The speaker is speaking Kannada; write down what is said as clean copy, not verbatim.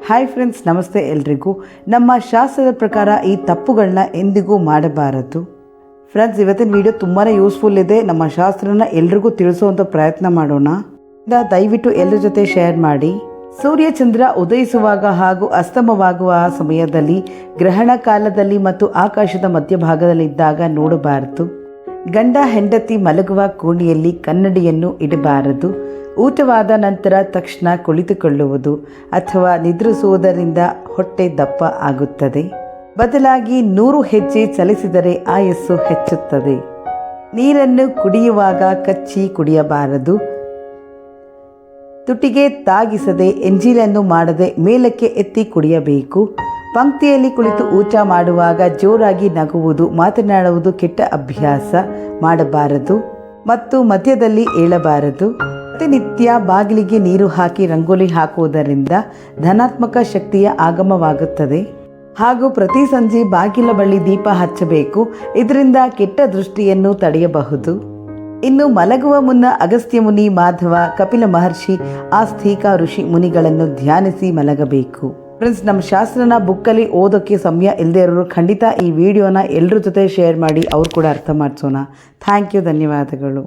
ಹಾಯ್ ಫ್ರೆಂಡ್ಸ್, ನಮಸ್ತೆ ಎಲ್ರಿಗೂ. ನಮ್ಮ ಶಾಸ್ತ್ರದ ಪ್ರಕಾರ ಈ ತಪ್ಪುಗಳನ್ನ ಎಂದಿಗೂ ಮಾಡಬಾರದು. ಫ್ರೆಂಡ್ಸ್, ಇವತ್ತಿನ ವಿಡಿಯೋ ತುಂಬಾ ಯೂಸ್ಫುಲ್ ಇದೆ. ನಮ್ಮ ಶಾಸ್ತ್ರನ ಎಲ್ರಿಗೂ ತಿಳಿಸುವಂಥ ಪ್ರಯತ್ನ ಮಾಡೋಣ. ದಯವಿಟ್ಟು ಎಲ್ಲರ ಜೊತೆ ಶೇರ್ ಮಾಡಿ. ಸೂರ್ಯ ಚಂದ್ರ ಉದಯಿಸುವಾಗ ಹಾಗೂ ಅಸ್ತಮವಾಗುವ ಸಮಯದಲ್ಲಿ, ಗ್ರಹಣ ಕಾಲದಲ್ಲಿ ಮತ್ತು ಆಕಾಶದ ಮಧ್ಯಭಾಗದಲ್ಲಿದ್ದಾಗ ನೋಡಬಾರದು. ಗಂಡ ಹೆಂಡತಿ ಮಲಗುವ ಕೋಣೆಯಲ್ಲಿ ಕನ್ನಡಿಯನ್ನು ಇಡಬಾರದು. ಊಟವಾದ ನಂತರ ತಕ್ಷಣ ಕುಳಿತುಕೊಳ್ಳುವುದು ಅಥವಾ ನಿದ್ರಿಸುವುದರಿಂದ ಹೊಟ್ಟೆ ದಪ್ಪ ಆಗುತ್ತದೆ. ಬದಲಾಗಿ 100 ಹೆಜ್ಜೆ ಚಲಿಸಿದರೆ ಆಯಸ್ಸು ಹೆಚ್ಚುತ್ತದೆ. ನೀರನ್ನು ಕುಡಿಯುವಾಗ ಕಚ್ಚಿ ಕುಡಿಯಬಾರದು. ತುಟಿಗೆ ತಾಗಿಸದೆ ಎಂಜಿಲನ್ನು ಮಾಡದೆ ಮೇಲಕ್ಕೆ ಎತ್ತಿ ಕುಡಿಯಬೇಕು. ಪಂಕ್ತಿಯಲ್ಲಿ ಕುಳಿತು ಊಟ ಮಾಡುವಾಗ ಜೋರಾಗಿ ನಗುವುದು, ಮಾತನಾಡುವುದು ಕೆಟ್ಟ ಅಭ್ಯಾಸ ಮಾಡಬಾರದು ಮತ್ತು ಮಧ್ಯದಲ್ಲಿ ಏಳಬಾರದು. ಪ್ರತಿನಿತ್ಯ ಬಾಗಿಲಿಗೆ ನೀರು ಹಾಕಿ ರಂಗೋಲಿ ಹಾಕುವುದರಿಂದ ಧನಾತ್ಮಕ ಶಕ್ತಿಯ ಆಗಮವಾಗುತ್ತದೆ. ಹಾಗೂ ಪ್ರತಿ ಸಂಜೆ ಬಾಗಿಲ ಬಳಿ ದೀಪ ಹಚ್ಚಬೇಕು. ಇದರಿಂದ ಕೆಟ್ಟ ದೃಷ್ಟಿಯನ್ನು ತಡೆಯಬಹುದು. ಇನ್ನು ಮಲಗುವ ಮುನ್ನ ಅಗಸ್ತ್ಯ ಮುನಿ, ಮಾಧವ, ಕಪಿಲ ಮಹರ್ಷಿ, ಆಸ್ತಿಕ ಋಷಿ ಮುನಿಗಳನ್ನು ಧ್ಯಾನಿಸಿ ಮಲಗಬೇಕು. ಫ್ರೆಂಡ್ಸ್, ನಮ್ಮ ಶಾಸ್ತ್ರನ ಬುಕ್ಕಲ್ಲಿ ಓದೋಕ್ಕೆ ಸಮಯ ಇಲ್ಲದೆ ಇರೋರು ಖಂಡಿತ ಈ ವಿಡಿಯೋನ ಎಲ್ಲರ ಜೊತೆ ಶೇರ್ ಮಾಡಿ ಅವ್ರು ಕೂಡ ಅರ್ಥ ಮಾಡಿಸೋಣ. ಥ್ಯಾಂಕ್ ಯು, ಧನ್ಯವಾದಗಳು.